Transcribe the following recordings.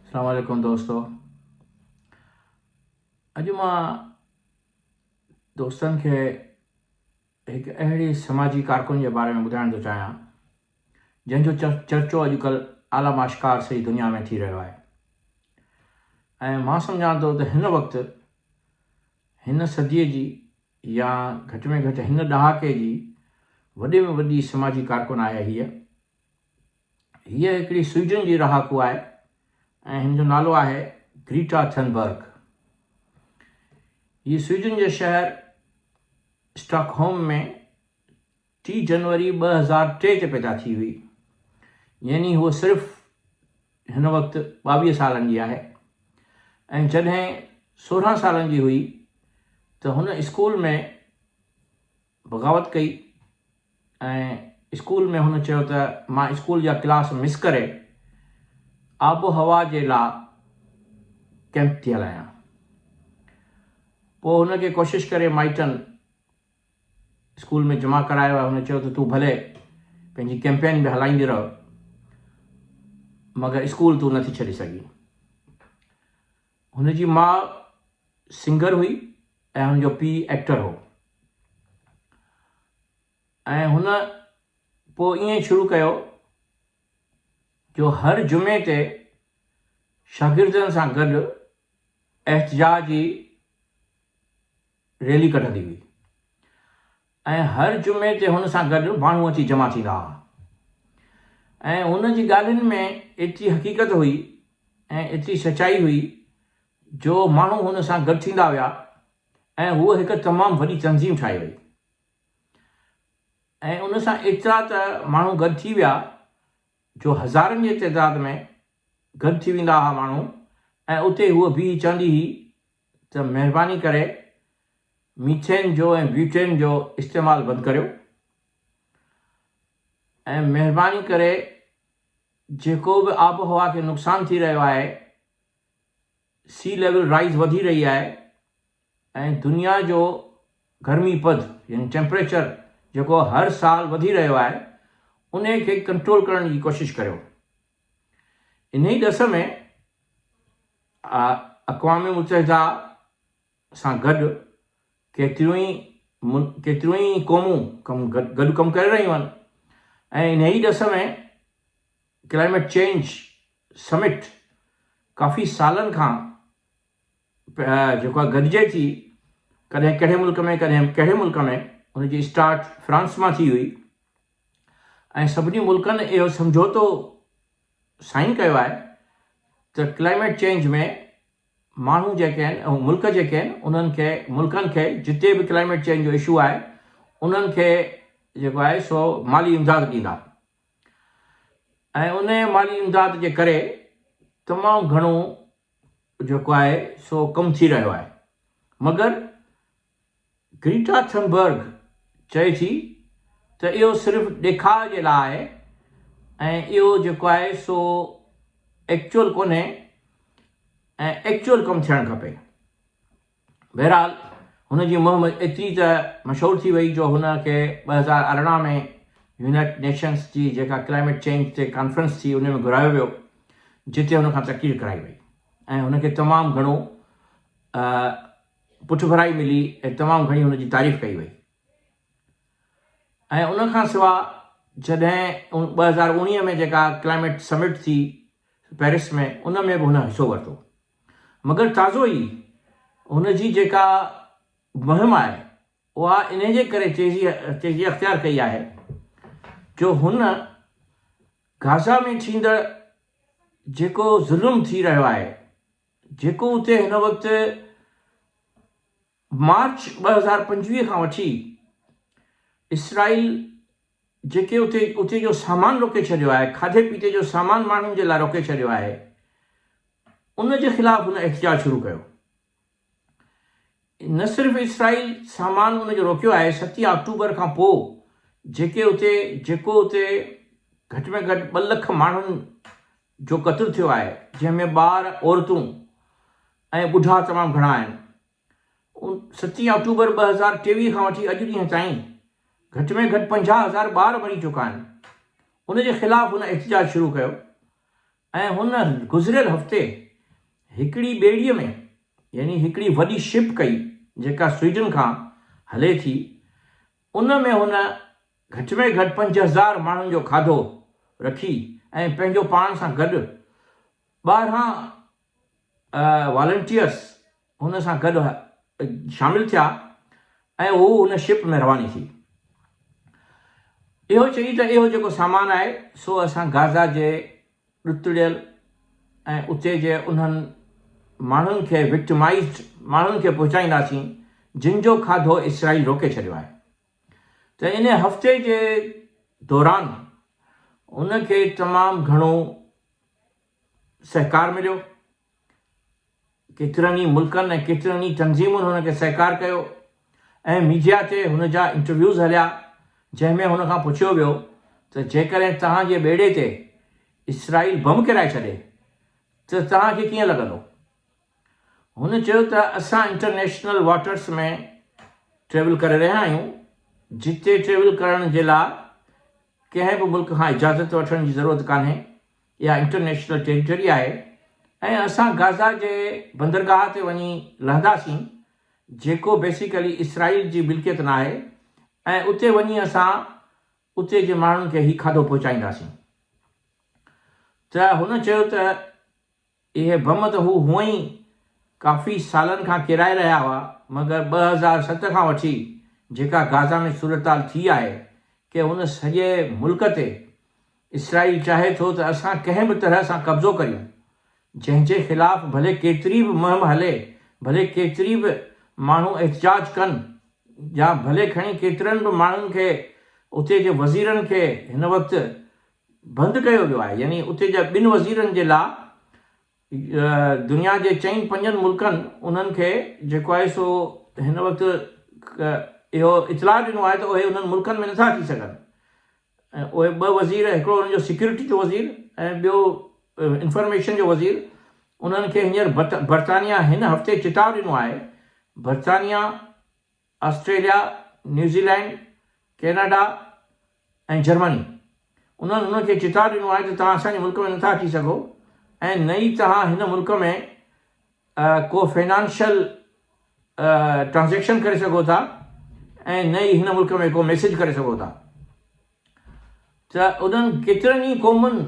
अस्सलाम वालेकुम दोस्तों। अॼु मां दोस्तनि खे हिकु अहिड़ी समाजी कारकुन जे बारे में ॿुधाइण थो चाहियां जंहिंजो चर्चो अॼुकल्ह आला आश्कार सॼी दुनिया में थी रहियो आहे। ऐं मां सम्झां थो त हिन वक़्तु हिन सदीअ जी या घटि में घटि हिन ॾहाके जी वॾे में वॾी समाजी कारकुन आहे हीअ हिकिड़ी स्वीडन जी रहाकू आहे ऐं हिन जो नालो आहे ग्रीटा थनबर्ग। हीअ स्वीडन जे शहर स्टॉकहोम में 30 जनवरी 2003 ते पैदा थी हुई, यानी हूअ सिर्फ़ु हिन वक़्तु 22 सालनि जी आहे। ऐं जॾहिं 16 सालनि जी हुई त हुन स्कूल में बग़ावत कई ऐं स्कूल में हुन चयो त मां स्कूल जा क्लास मिस करे आबो हवा जे लाइ कैंप थी हलायां। पोइ हुनखे कोशिशि करे माइटनि स्कूल में जमा करायो आहे। हुन चयो त तूं भले पंहिंजी कैंपेन बि हलाईंदी रहो, मगर स्कूल तूं नथी छॾे सघीं। हुनजी माउ सिंगर हुई ऐं हुनजो पीउ एक्टर हो। ऐं हुन पोइ ईअं शुरू कयो जो हर जुमे ते शागिर्दनि सां गॾु एहतजाज जी रैली कढंदी हुई ऐं हर जुमे ते हुन सां गॾु माण्हू अची जमा थींदा हुआ। ऐं हुन जी ॻाल्हियुनि में एतिरी हक़ीक़त हुई ऐं एतिरी सचाई हुई जो माण्हू हुन सां गॾु थींदा हुआ ऐं हूअ हिकु तमामु वॾी तंज़ीम ठाही वई। ऐं उन सां एतिरा त माण्हू गॾु थी विया जो हज़ारनि जे तइदाद में गॾु थी वेंदा हुआ माण्हू। ऐं उते हूअ बीह चवंदी हुई त महिरबानी करे मीथेन जो ऐं ब्यूटेन जो इस्तेमालु बंदि करियो ऐं महिरबानी करे जेको बि आबोहवा खे नुक़सानु थी रहियो आहे, सी लेवल राइज़ वधी रही आहे ऐं दुनिया जो गर्मी पद यानी टेम्परेचर जेको हर साल वधी रहियो आहे उन खे कंट्रोल करण जी कोशिशि करियो। इन ई ॾस में अक़वाम मुतहिदा सां गॾु केतिरियूं ई क़ौमूं गॾु कमु करे रहियूं आहिनि। ऐं इन ई ॾस में क्लाइमेट चेंज समिट काफ़ी सालनि खां जेको आहे गॾिजे थी, कॾहिं कहिड़े मुल्क में कॾहिं कहिड़े मुल्क में। हुनजी स्टार्ट फ्रांस मां थी हुई ऐं सभिनी मुल्कनि इहो समझौतो साइन कयो आहे त क्लाइमेट चेंज में माण्हू जेके आहिनि ऐं मुल्क जेके आहिनि उन्हनि खे मुल्कनि खे जिते बि क्लाइमेट चेंज जो इशू आहे उन्हनि खे जेको आहे सो माली इमदाद ॾींदा। ऐं उन माली इमदाद जे करे तमामु घणो जेको आहे सो कमु थी रहियो आहे। मगर ग्रीटा थनबर्ग चए थी त इहो सिर्फ़ु ॾेखार जे लाइ आहे ऐं इहो जेको आहे सो एक्चुअल कोन्हे ऐं एक्चुअल कमु थियणु खपे। बहरहाल हुनजी मुहिम एतिरी त मशहूरु थी वई जो हुनखे 2018 में यूनाइटेड नेशंस जी जेका क्लाइमेट चेंज ते कॉन्फ्रेंस थी उन में घुरायो वियो, जिते हुन खां तक़रीर कराई वई ऐं हुनखे तमामु घणो पुठभराई मिली ऐं तमामु घणी हुनजी तारीफ़ कई वई। ऐं उन खां सवाइ जॾहिं 2019 में जेका क्लाइमेट समिट थी पेरिस में, उन में बि हुन हिसो वरितो। मगर ताज़ो ई हुनजी जेका मुहिम आहे उहा इन जे करे तेज़ी अख़्तियार कई आहे जो हुन गाज़ा में थींदड़ जेको ज़ुल्म थी रहियो आहे, जेको उते हिन वक़्तु मार्च 2025 खां वठी इसराइल जेके उते जो सामान रोके छॾियो आहे, खाधे पीते जो सामान माण्हुनि जे लाइ रोके छॾियो आहे, उन जे ख़िलाफ़ु हुन एहतिजाज शुरू कयो। न सिर्फ़ु इसराइल सामान उनजो रोकियो आहे, 7 अक्टूबर खां पोइ जेको उते घटि में घटि 2 लख माण्हुनि जो क़त्लु थियो आहे, जंहिंमें ॿार औरतूं ऐं ॿुढा तमामु घणा आहिनि। 7 अक्टूबर 2023 खां वठी अॼु ॾींहं ताईं घटि में घटि 50,000 ॿार मरी चुका आहिनि। उन जे ख़िलाफ़ु हुन एहतिजाज शुरू कयो ऐं हुन गुज़िरियल हफ़्ते हिकिड़ी ॿेड़ीअ में यानी हिकिड़ी वॾी शिप कई जेका स्वीडन खां हले थी, उन में हुन घटि में घटि 5000 माण्हुनि जो खाधो रखी ऐं पंहिंजो पाण सां गॾु 12 वॉलंटियर्स हुन सां गॾु शामिलु थिया ऐं हू हुन शिप में रवानी थी। इहो चई त इहो जेको सामान आहे सो असां गाज़ा जे ॾुतड़ियल ऐं उते जे उन्हनि माण्हुनि खे विक्टिमाइज़्ड माण्हुनि खे पहुचाईंदासीं जिन जो खाधो इसराइल रोके छॾियो आहे। त इन हफ़्ते जे दौरान उनखे तमामु घणो सहकार मिलियो। केतिरनि ई मुल्कनि ऐं केतिरनि ई तंज़ीमुनि हुनखे सहकार कयो ऐं मीडिया ते हुन जा इंटरव्यूज़ हलिया जंहिंमें हुन खां पुछियो वियो त जेकॾहिं तव्हांजे ॿेड़े ते इसराइल बम किराए छॾे त तव्हांखे कीअं लॻंदो। हुन चयो त असां इंटरनेशनल वाटर्स में ट्रेवल करे रहिया आहियूं, जिते ट्रेवल करण जे लाइ कंहिं बि मुल्क खां इजाज़त वठण जी ज़रूरत कान्हे, इहा इंटरनेशनल टेरिटरी आहे ऐं असां गाज़ा जे बंदरगाह ते वञी लहंदासीं जेको बेसिकली इसराइल जी मिल्कियत न आहे ऐं उते वञी असां उते जे माण्हुनि खे ई खाधो पहुचाईंदासीं। त हुन चयो त इहे बम त हू हूअं ई काफ़ी सालनि खां किराए रहिया हुआ, मगर 2007 खां वठी जेका गाज़ा में सूरताल थी आहे कि हुन सॼे मुल्क ते इसराइल चाहे थो त असां कंहिं बि तरह सां कब्ज़ो करियूं, जंहिंजे ख़िलाफ़ु भले केतिरी बि मुहिम हले, भले केतिरी बि माण्हू एहतजाज कनि या भले खणी केतिरनि बि माण्हुनि खे उते जे वज़ीरनि खे हिन वक़्तु बंदि कयो वियो आहे। यानी उते जा 2 वज़ीरनि जे लाइ दुनिया जे 4-5 मुल्कनि उन्हनि खे जेको आहे सो हिन वक़्तु इहो इतलाह ॾिनो आहे त उहे उन्हनि मुल्कनि में नथा थी सघनि। ऐं उहे 2 वज़ीर, हिकिड़ो हुनजो सिक्योरिटी जो वज़ीर ऐं ॿियो इंफॉर्मेशन जो वज़ीर, उन्हनि खे हींअर बर्तानिया हिन हफ़्ते चिताव ॾिनो आहे। बर्तानिया, ऑस्ट्रेलिया, न्यूज़ीलैंड, कैनेडा ऐं जर्मनी उन्हनि उनखे चिताव ॾिनो आहे त तव्हां असांजे मुल्क में नथा अची सघो ऐं न ई तव्हां हिन मुल्क में को फाइनेंशियल ट्रांजेक्शन करे सघो था ऐं न ई हिन मुल्क में को मैसेज करे सघो था। त उन्हनि केतिरनि ई क़ौमुनि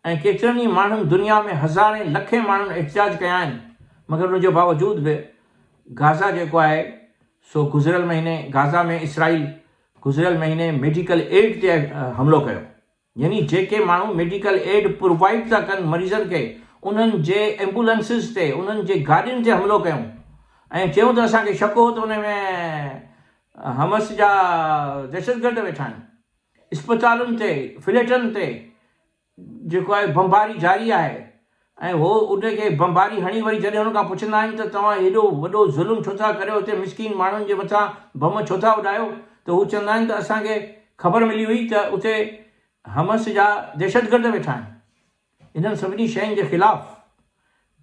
ऐं केतिरनि ई माण्हुनि दुनिया में हज़ारे लखे माण्हुनि एहतजाज कया आहिनि, मगर उनजे बावजूद बि गाज़ा जेको आहे सो गुज़िरियल महीने गाज़ा में इसराइल गुज़िरियल महीने मेडिकल एड ते हमिलो कयो। यानी जेके माण्हू मेडिकल एड प्रोवाइड था कनि मरीज़नि खे, उन्हनि जे एम्बुलेंसिस ते, उन्हनि जे गाॾियुनि ते हमिलो कयूं ऐं चयूं त असांखे शक हो त उन में हमस जा दहशतगर्द वेठा आहिनि। इस्पतालुनि ते, फ्लैटनि ते जेको आहे बमबारी जारी आहे ऐं हो उनखे बमबारी हणी वरी जॾहिं हुन खां पुछंदा आहिनि त तव्हां हेॾो वॾो ज़ुल्म छो था करियो, हुते मिसकीन माण्हुनि जे मथां बम छो था उॾायो, त हू चवंदा आहिनि त असांखे ख़बर मिली हुई त उते हमस जा दहशतगर्द वेठा आहिनि। इन्हनि सभिनी शयुनि जे ख़िलाफ़ु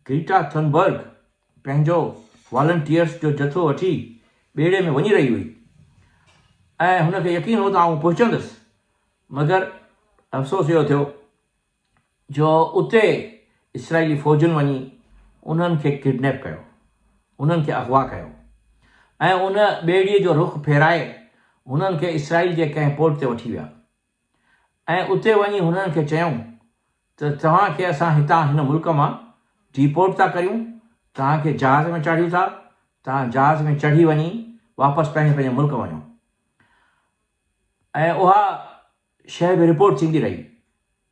ग्रीटा थनबर्ग पंहिंजो वॉलंटियर्स जो जथो वठी ॿेड़े में वञी रही हुई ऐं हुनखे यकीन हो त आउं पहुचंदुसि, मगर अफ़सोस इहो थियो जो उते इसराइली फ़ौजुनि वञी उन्हनि खे किडनैप कयो, उन्हनि खे अगवा कयो ऐं उन ॿेड़ीअ जो रुख़ फेराए हुननि खे इसराइल जे कंहिं पोर्ट ते वठी विया ऐं उते वञी हुननि खे चयूं त तव्हांखे असां हितां हिन मुल्क मां डिपोर्ट था करियूं, तव्हांखे जहाज़ में चाढ़ियूं था, तव्हां जहाज़ में चढ़ी वञी वापसि पंहिंजे पंहिंजे मुल्क वञो। ऐं उहा शइ बि रिपोर्ट थींदी रही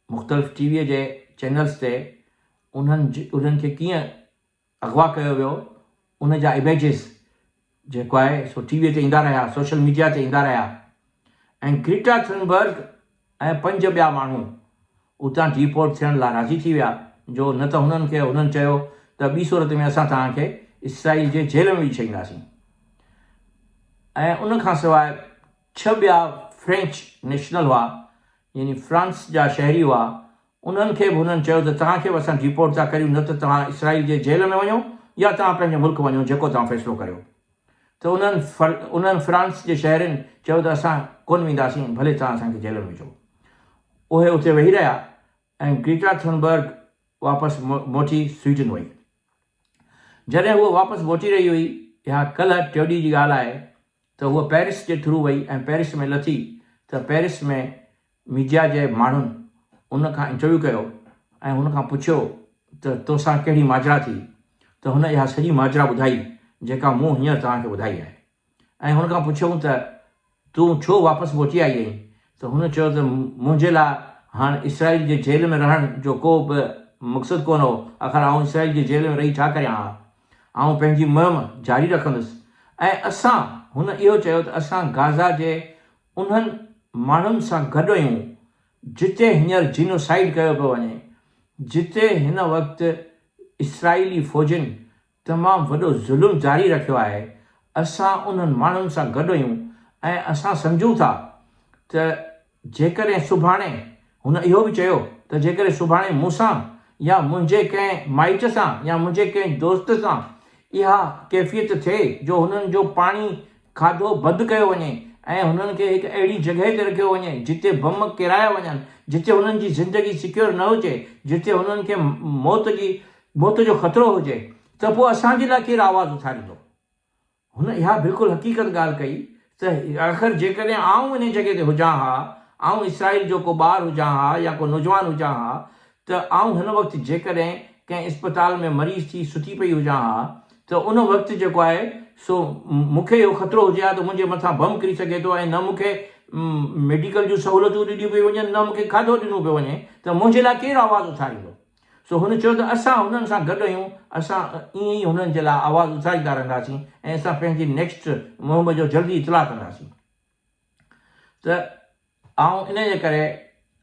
मुख़्तलिफ़ टीवीअ जे चैनल्स ते, उन्हनि खे कीअं अगवा कयो वियो, उन जा इमेजिस जेको आहे सो टीवीअ ते ईंदा रहिया, सोशल मीडिया ते ईंदा रहिया ऐं ग्रीटा थनबर्ग ऐं 5 ॿिया माण्हू उतां डिपोर्ट थियण लाइ राज़ी थी विया, जो न त हुननि चयो त ॿी सूरत में असां तव्हांखे इसराइल जे जेल में विझी छॾींदासीं। ऐं उन खां सवाइ 6 ॿिया फ्रेंच नेशनल हुआ, यानी फ्रांस जा शहरी हुआ, उन्हनि खे बि हुननि चयो त तव्हांखे बि असां डिपोर्ट था करियूं, न त तव्हां इसराइल जे जेल में वञो या तव्हां पंहिंजे मुल्क वञो, जेको तव्हां फ़ैसिलो करियो। त उन्हनि फ्रांस जे शहरनि चयो त असां कोन वेंदासीं, भले तव्हां असांखे जेल में विझो। उहे उते वेही रहिया ऐं ग्रेटा थुनबर्ग वापसि मोटी स्वीडन वई। जॾहिं उहो वापसि मोटी रही हुई, इहा कल्ह टियों ॾींहं जी ॻाल्हि आहे, त उहा पेरिस जे थ्रू वई ऐं पेरिस में लथी त पेरिस में मीडिया जे माण्हुनि उन खां इंटरव्यू कयो ऐं हुन खां पुछियो त तोसां कहिड़ी माजरा थी, त हुन इहा सॼी माजरा ॿुधाई जेका मूं हींअर तव्हांखे ॿुधाई आहे। ऐं हुन खां पुछियऊं त तूं छो वापसि मोटी आई आहीं, त हुन चयो त मुंहिंजे लाइ हाणे इसराइल जे जेल में रहण जो को बि मक़सदु कोन हो। आख़िर आउं इसराइल जे जेल में रही छा करियां हा, आउं पंहिंजी मुहिम जारी रखंदुसि। ऐं असां, हुन इहो चयो त असां गाज़ा जे उन्हनि माण्हुनि सां गॾु आहियूं जिते हींअर जीनोसाइड कयो पियो वञे, जिते हिन वक़्तु इसराइली फ़ौजनि तमामु वॾो ज़ुल्म जारी रखियो आहे। असां उन्हनि माण्हुनि सां गॾु आहियूं ऐं असां सम्झूं था त जेकॾहिं सुभाणे, हुन इहो बि चयो त जेकॾहिं सुभाणे मूंसां या मुंहिंजे कंहिं माइट सां या मुंहिंजे कंहिं दोस्त सां इहा कैफ़ियत थिए जो हुननि जो पाणी खाधो बंदि कयो वञे ऐं हुननि खे हिकु अहिड़ी जॻहि ते रखियो वञे जिते बम किराया वञनि, जिते हुननि जी ज़िंदगी सिक्योर न हुजे, जिते हुननि खे मौत जो ख़तरो हुजे, त पोइ असांजे लाइ केरु आवाज़ु उथारींदो। हुन इहा बिल्कुलु हक़ीक़त ॻाल्हि कई त आख़िर जेकॾहिं आउं इन जॻहि ते हुजां हा, आउं इसराइल जो को ॿारु हुजां हा या को नौजवान हुजां हा, त आउं हिन वक़्तु जेकॾहिं कंहिं इस्पताल में मरीज़ थी सुठी पई हुजां हा, त उन वक़्तु जेको आहे सो मूंखे इहो ख़तरो हुजे हा त मुंहिंजे मथां बम किरी सघे थो ऐं न मूंखे मेडिकल जूं सहूलियतूं ॾिनियूं पियूं वञनि, न मूंखे खाधो ॾिनो पियो वञे, त मुंहिंजे लाइ केरु आवाज़ु उथारींदो। सो हुन चयो त असां हुननि सां गॾु आहियूं, असां ईअं ई हुननि जे लाइ आवाज़ु उथारींदा रहंदासीं ऐं असां पंहिंजी नेक्स्ट मुहिम जो जल्दी इतलाह कंदासीं। त आउं इन जे करे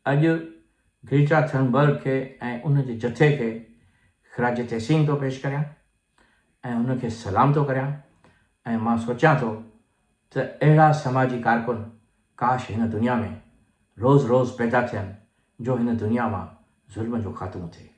अॼु ग्रेटा थुनबर्ग खे ऐं उन जे जथे खे ख़िराज तहसीन थो पेश करियां ऐं हुनखे सलाम थो करियां। ऐं मां सोचियां थो त अहिड़ा समाजी कारकुन काश हिन दुनिया में रोज़ रोज़ पैदा थियनि जो हिन दुनिया मां ज़ुल्म जो ख़ात्मो थिए।